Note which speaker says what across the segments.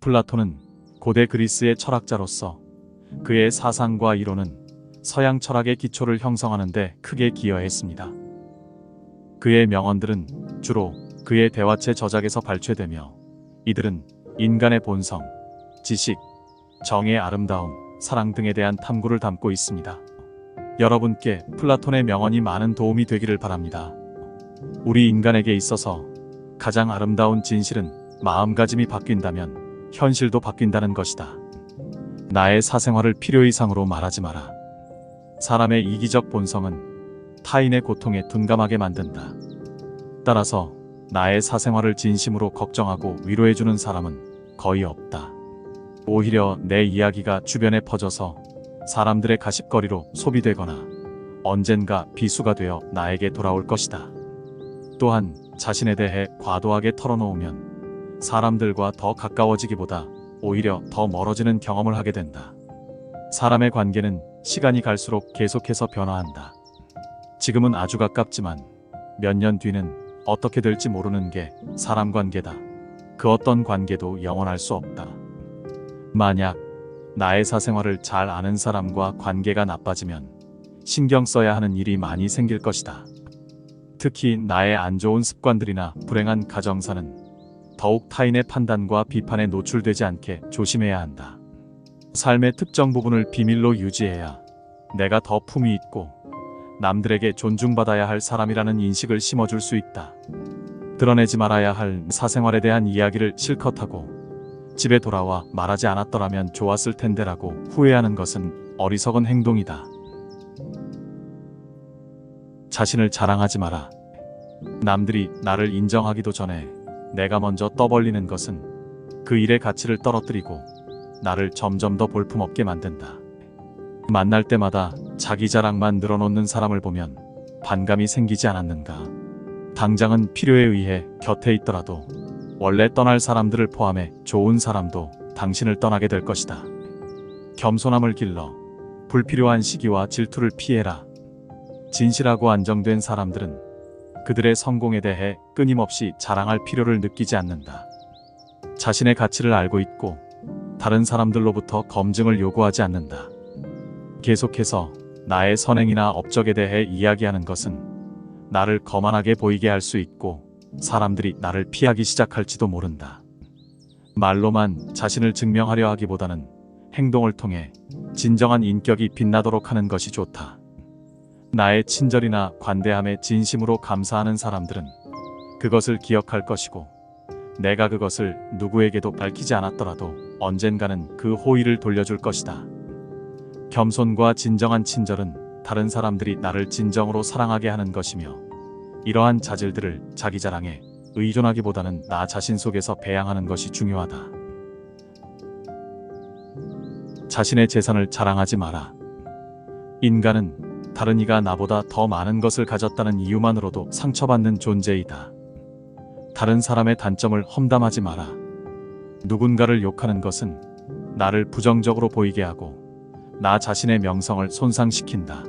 Speaker 1: 플라톤은 고대 그리스의 철학자로서 그의 사상과 이론은 서양 철학의 기초를 형성하는 데 크게 기여했습니다. 그의 명언들은 주로 그의 대화체 저작에서 발췌되며 이들은 인간의 본성, 지식, 정의 아름다움, 사랑 등에 대한 탐구를 담고 있습니다. 여러분께 플라톤의 명언이 많은 도움이 되기를 바랍니다. 우리 인간에게 있어서 가장 아름다운 진실은 마음가짐이 바뀐다면 현실도 바뀐다는 것이다. 나의 사생활을 필요 이상으로 말하지 마라. 사람의 이기적 본성은 타인의 고통에 둔감하게 만든다. 따라서 나의 사생활을 진심으로 걱정하고 위로해주는 사람은 거의 없다. 오히려 내 이야기가 주변에 퍼져서 사람들의 가십거리로 소비되거나 언젠가 비수가 되어 나에게 돌아올 것이다. 또한 자신에 대해 과도하게 털어놓으면 사람들과 더 가까워지기보다 오히려 더 멀어지는 경험을 하게 된다. 사람의 관계는 시간이 갈수록 계속해서 변화한다. 지금은 아주 가깝지만 몇 년 뒤는 어떻게 될지 모르는 게 사람 관계다. 그 어떤 관계도 영원할 수 없다. 만약 나의 사생활을 잘 아는 사람과 관계가 나빠지면 신경 써야 하는 일이 많이 생길 것이다. 특히 나의 안 좋은 습관들이나 불행한 가정사는 더욱 타인의 판단과 비판에 노출되지 않게 조심해야 한다. 삶의 특정 부분을 비밀로 유지해야 내가 더 품위 있고 남들에게 존중받아야 할 사람이라는 인식을 심어줄 수 있다. 드러내지 말아야 할 사생활에 대한 이야기를 실컷 하고 집에 돌아와 말하지 않았더라면 좋았을 텐데라고 후회하는 것은 어리석은 행동이다. 자신을 자랑하지 마라. 남들이 나를 인정하기도 전에 내가 먼저 떠벌리는 것은 그 일의 가치를 떨어뜨리고 나를 점점 더 볼품없게 만든다. 만날 때마다 자기 자랑만 늘어놓는 사람을 보면 반감이 생기지 않았는가. 당장은 필요에 의해 곁에 있더라도 원래 떠날 사람들을 포함해 좋은 사람도 당신을 떠나게 될 것이다. 겸손함을 길러 불필요한 시기와 질투를 피해라. 진실하고 안정된 사람들은 그들의 성공에 대해 끊임없이 자랑할 필요를 느끼지 않는다. 자신의 가치를 알고 있고 다른 사람들로부터 검증을 요구하지 않는다. 계속해서 나의 선행이나 업적에 대해 이야기하는 것은 나를 거만하게 보이게 할 수 있고 사람들이 나를 피하기 시작할지도 모른다. 말로만 자신을 증명하려 하기보다는 행동을 통해 진정한 인격이 빛나도록 하는 것이 좋다. 나의 친절이나 관대함에 진심으로 감사하는 사람들은 그것을 기억할 것이고 내가 그것을 누구에게도 밝히지 않았더라도 언젠가는 그 호의를 돌려줄 것이다. 겸손과 진정한 친절은 다른 사람들이 나를 진정으로 사랑하게 하는 것이며 이러한 자질들을 자기 자랑에 의존하기보다는 나 자신 속에서 배양하는 것이 중요하다. 자신의 재산을 자랑하지 마라. 인간은 다른 이가 나보다 더 많은 것을 가졌다는 이유만으로도 상처받는 존재이다. 다른 사람의 단점을 험담하지 마라. 누군가를 욕하는 것은 나를 부정적으로 보이게 하고 나 자신의 명성을 손상시킨다.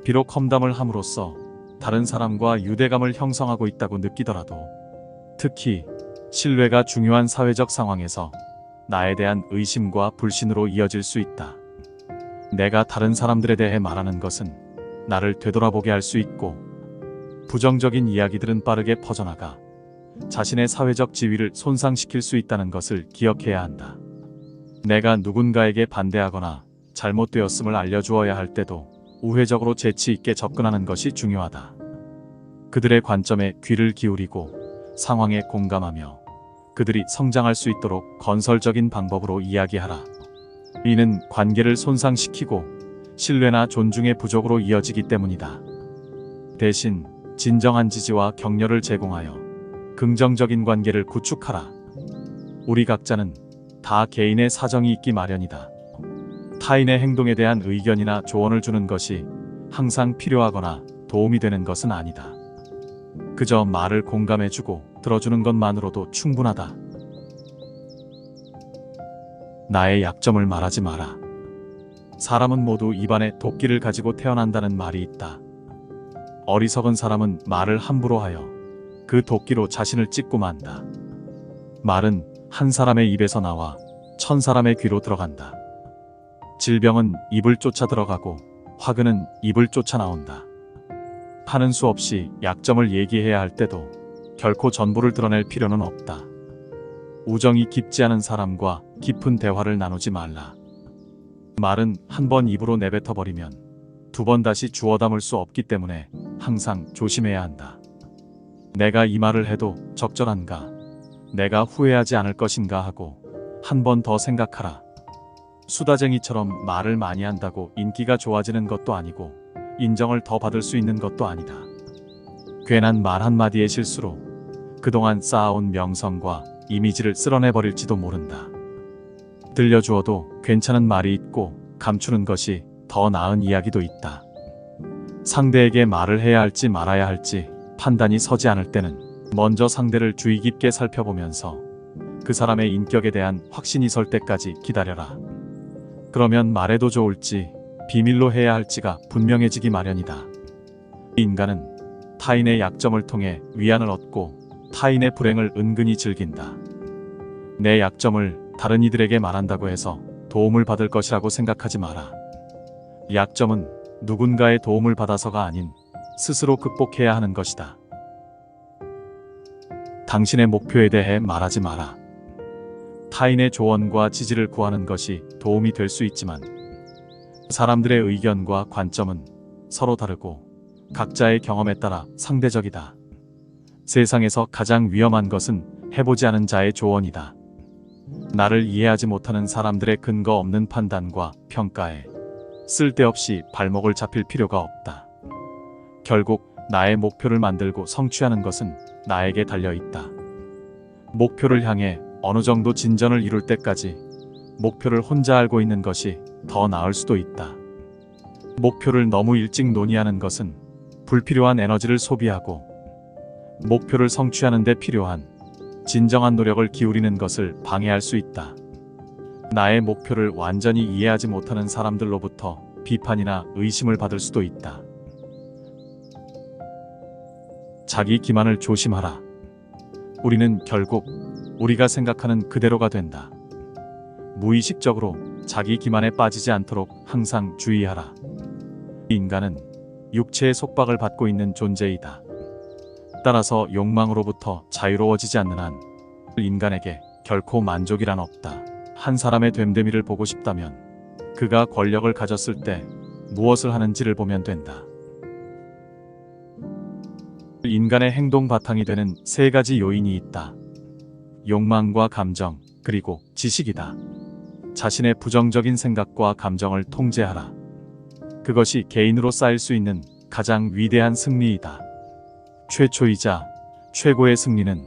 Speaker 1: 비록 험담을 함으로써 다른 사람과 유대감을 형성하고 있다고 느끼더라도 특히 신뢰가 중요한 사회적 상황에서 나에 대한 의심과 불신으로 이어질 수 있다. 내가 다른 사람들에 대해 말하는 것은 나를 되돌아보게 할 수 있고 부정적인 이야기들은 빠르게 퍼져나가 자신의 사회적 지위를 손상시킬 수 있다는 것을 기억해야 한다. 내가 누군가에게 반대하거나 잘못되었음을 알려주어야 할 때도 우회적으로 재치 있게 접근하는 것이 중요하다. 그들의 관점에 귀를 기울이고 상황에 공감하며 그들이 성장할 수 있도록 건설적인 방법으로 이야기하라. 이는 관계를 손상시키고 신뢰나 존중의 부족으로 이어지기 때문이다. 대신 진정한 지지와 격려를 제공하여 긍정적인 관계를 구축하라. 우리 각자는 다 개인의 사정이 있기 마련이다. 타인의 행동에 대한 의견이나 조언을 주는 것이 항상 필요하거나 도움이 되는 것은 아니다. 그저 말을 공감해주고 들어주는 것만으로도 충분하다. 나의 약점을 말하지 마라. 사람은 모두 입안에 도끼를 가지고 태어난다는 말이 있다. 어리석은 사람은 말을 함부로 하여 그 도끼로 자신을 찢고 만다. 말은 한 사람의 입에서 나와 1000사람의 귀로 들어간다. 질병은 입을 쫓아 들어가고 화근은 입을 쫓아 나온다. 하는 수 없이 약점을 얘기해야 할 때도 결코 전부를 드러낼 필요는 없다. 우정이 깊지 않은 사람과 깊은 대화를 나누지 말라. 말은 한 번 입으로 내뱉어 버리면 2번 다시 주워 담을 수 없기 때문에 항상 조심해야 한다. 내가 이 말을 해도 적절한가? 내가 후회하지 않을 것인가 하고 한 번 더 생각하라. 수다쟁이처럼 말을 많이 한다고 인기가 좋아지는 것도 아니고 인정을 더 받을 수 있는 것도 아니다. 괜한 말 한마디의 실수로 그동안 쌓아온 명성과 이미지를 쓸어내버릴지도 모른다. 들려주어도 괜찮은 말이 있고 감추는 것이 더 나은 이야기도 있다. 상대에게 말을 해야 할지 말아야 할지 판단이 서지 않을 때는 먼저 상대를 주의 깊게 살펴보면서 그 사람의 인격에 대한 확신이 설 때까지 기다려라. 그러면 말해도 좋을지 비밀로 해야 할지가 분명해지기 마련이다. 인간은 타인의 약점을 통해 위안을 얻고 타인의 불행을 은근히 즐긴다. 내 약점을 다른 이들에게 말한다고 해서 도움을 받을 것이라고 생각하지 마라. 약점은 누군가의 도움을 받아서가 아닌 스스로 극복해야 하는 것이다. 당신의 목표에 대해 말하지 마라. 타인의 조언과 지지를 구하는 것이 도움이 될 수 있지만 사람들의 의견과 관점은 서로 다르고 각자의 경험에 따라 상대적이다. 세상에서 가장 위험한 것은 해보지 않은 자의 조언이다. 나를 이해하지 못하는 사람들의 근거 없는 판단과 평가에 쓸데없이 발목을 잡힐 필요가 없다. 결국 나의 목표를 만들고 성취하는 것은 나에게 달려있다. 목표를 향해 어느 정도 진전을 이룰 때까지 목표를 혼자 알고 있는 것이 더 나을 수도 있다. 목표를 너무 일찍 논의하는 것은 불필요한 에너지를 소비하고 목표를 성취하는 데 필요한 진정한 노력을 기울이는 것을 방해할 수 있다. 나의 목표를 완전히 이해하지 못하는 사람들로부터 비판이나 의심을 받을 수도 있다. 자기 기만을 조심하라. 우리는 결국 우리가 생각하는 그대로가 된다. 무의식적으로 자기 기만에 빠지지 않도록 항상 주의하라. 인간은 육체의 속박을 받고 있는 존재이다. 따라서 욕망으로부터 자유로워지지 않는 한 인간에게 결코 만족이란 없다. 한 사람의 됨됨이를 보고 싶다면 그가 권력을 가졌을 때 무엇을 하는지를 보면 된다. 인간의 행동 바탕이 되는 3가지 요인이 있다. 욕망과 감정, 그리고 지식이다. 자신의 부정적인 생각과 감정을 통제하라. 그것이 개인으로 쌓일 수 있는 가장 위대한 승리이다. 최초이자 최고의 승리는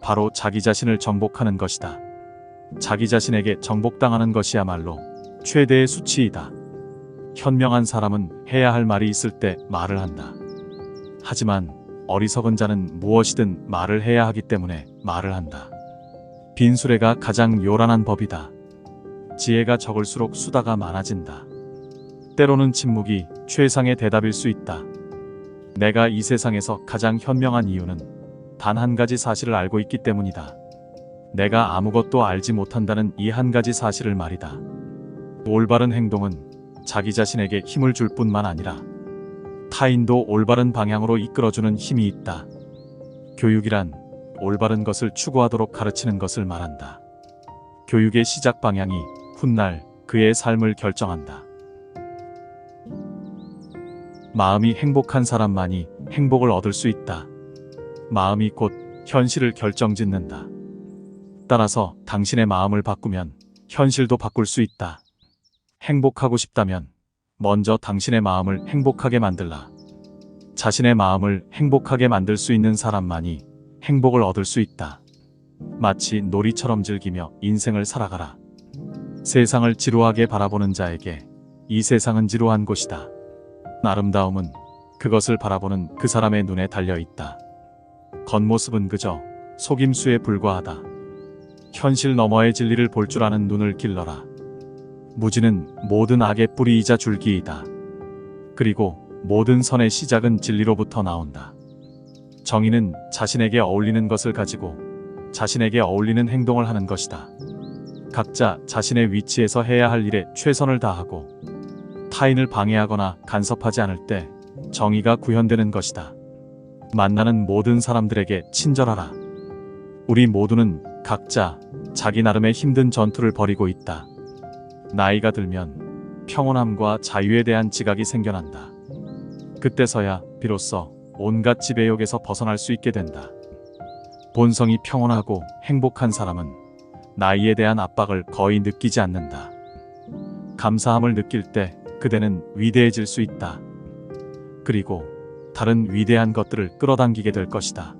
Speaker 1: 바로 자기 자신을 정복하는 것이다. 자기 자신에게 정복당하는 것이야말로 최대의 수치이다. 현명한 사람은 해야 할 말이 있을 때 말을 한다. 하지만 어리석은 자는 무엇이든 말을 해야 하기 때문에 말을 한다. 빈수레가 가장 요란한 법이다. 지혜가 적을수록 수다가 많아진다. 때로는 침묵이 최상의 대답일 수 있다. 내가 이 세상에서 가장 현명한 이유는 단 한 가지 사실을 알고 있기 때문이다. 내가 아무것도 알지 못한다는 이 한 가지 사실을 말이다. 올바른 행동은 자기 자신에게 힘을 줄 뿐만 아니라 타인도 올바른 방향으로 이끌어주는 힘이 있다. 교육이란 올바른 것을 추구하도록 가르치는 것을 말한다. 교육의 시작 방향이 훗날 그의 삶을 결정한다. 마음이 행복한 사람만이 행복을 얻을 수 있다. 마음이 곧 현실을 결정짓는다. 따라서 당신의 마음을 바꾸면 현실도 바꿀 수 있다. 행복하고 싶다면 먼저 당신의 마음을 행복하게 만들라. 자신의 마음을 행복하게 만들 수 있는 사람만이 행복을 얻을 수 있다. 마치 놀이처럼 즐기며 인생을 살아가라. 세상을 지루하게 바라보는 자에게 이 세상은 지루한 곳이다. 아름다움은 그것을 바라보는 그 사람의 눈에 달려 있다. 겉모습은 그저 속임수에 불과하다. 현실 너머의 진리를 볼 줄 아는 눈을 길러라. 무지는 모든 악의 뿌리이자 줄기이다. 그리고 모든 선의 시작은 진리로부터 나온다. 정의는 자신에게 어울리는 것을 가지고 자신에게 어울리는 행동을 하는 것이다. 각자 자신의 위치에서 해야 할 일에 최선을 다하고 타인을 방해하거나 간섭하지 않을 때 정의가 구현되는 것이다. 만나는 모든 사람들에게 친절하라. 우리 모두는 각자 자기 나름의 힘든 전투를 벌이고 있다. 나이가 들면 평온함과 자유에 대한 지각이 생겨난다. 그때서야 비로소 온갖 지배욕에서 벗어날 수 있게 된다. 본성이 평온하고 행복한 사람은 나이에 대한 압박을 거의 느끼지 않는다. 감사함을 느낄 때 그대는 위대해질 수 있다. 그리고 다른 위대한 것들을 끌어당기게 될 것이다.